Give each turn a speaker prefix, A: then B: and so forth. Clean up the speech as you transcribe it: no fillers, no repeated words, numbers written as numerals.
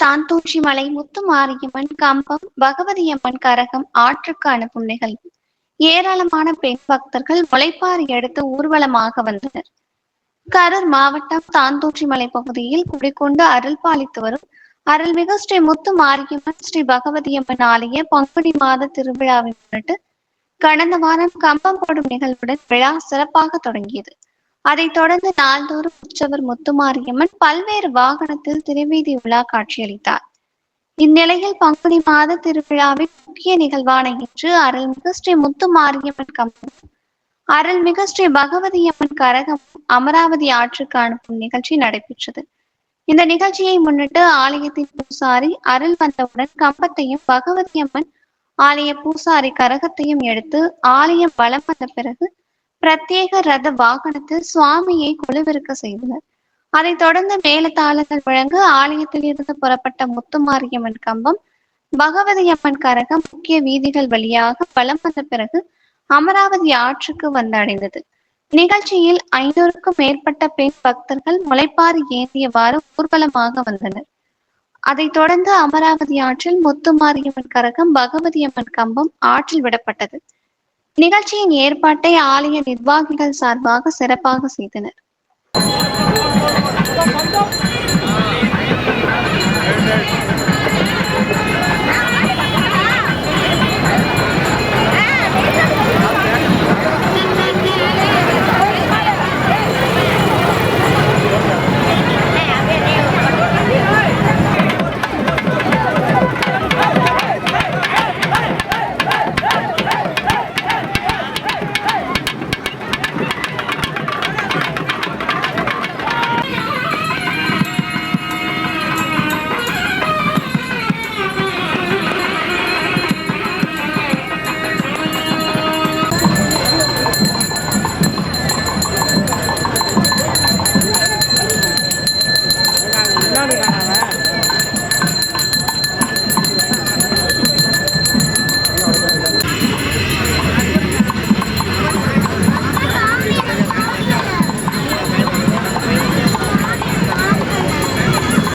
A: தாந்தோன்றி முத்துமாரியம்மன், கம்பம், பகவதியம்மன் கரகம் ஆற்றுக்கு அனுப்பும் நிகழ்வு. ஏராளமான பெண் பக்தர்கள் முளைப்பாரி எடுத்து ஊர்வலமாக வந்தனர். கரூர் மாவட்டம் தாந்தோன்றிமலை பகுதியில் குடிக்கொண்டு அருள் பாலித்து வரும் அருள்மிகு ஸ்ரீ முத்து மாரியம்மன் ஸ்ரீ பகவதியம்மன் ஆலய பங்குனி மாத திருவிழாவை முன்னிட்டு கடந்த வாரம் கம்பம் போடும் நிகழ்வுடன் விழா சிறப்பாக தொடங்கியது. அதைத் தொடர்ந்து நாள்தோறும் உற்சவர் முத்துமாரியம்மன் பல்வேறு வாகனத்தில் திருவீதி உலா காட்சியளித்தார். இந்நிலையில் பங்குனி மாத திருவிழாவின் முக்கிய நிகழ்வான இன்று அருள்மிகு ஸ்ரீ முத்துமாரியம்மன் கம்பம், அருள்மிகு ஸ்ரீ பகவதியம்மன் கரகம் அமராவதி ஆற்றுக்கு அனுப்பும் நிகழ்ச்சி நடைபெற்றது. இந்த நிகழ்ச்சியை முன்னிட்டு ஆலயத்தின் பூசாரி அருள் வந்தவுடன் கம்பத்தையும், பகவதியம்மன் ஆலய பூசாரி கரகத்தையும் எடுத்து ஆலயம் வலம் வந்த பிறகு பிரத்யேக ரத வாகனத்தில் சுவாமியை கொலுவிருக்க செய்தனர். அதைத் தொடர்ந்து மேளதாளங்கள் முழங்க ஆலயத்தில் இருந்து புறப்பட்ட முத்துமாரியம்மன் கம்பம், பகவதியம்மன் கரகம் முக்கிய வீதிகள் வழியாக வலம் வந்த பிறகு அமராவதி ஆற்றுக்கு வந்தடைந்தது. நிகழ்ச்சியில் 500க்கும் மேற்பட்ட பெண் பக்தர்கள் முளைப்பாரி ஏந்தியவாறு ஊர்வலமாக வந்தனர். அதைத் தொடர்ந்து அமராவதி ஆற்றில் முத்துமாரியம்மன் கரகம், பகவதியம்மன் கம்பம் ஆற்றில் விடப்பட்டது. நிகழ்ச்சியின் ஏற்பாட்டை ஆலய நிர்வாகிகள் சார்பாக சிறப்பாக செய்தனர்.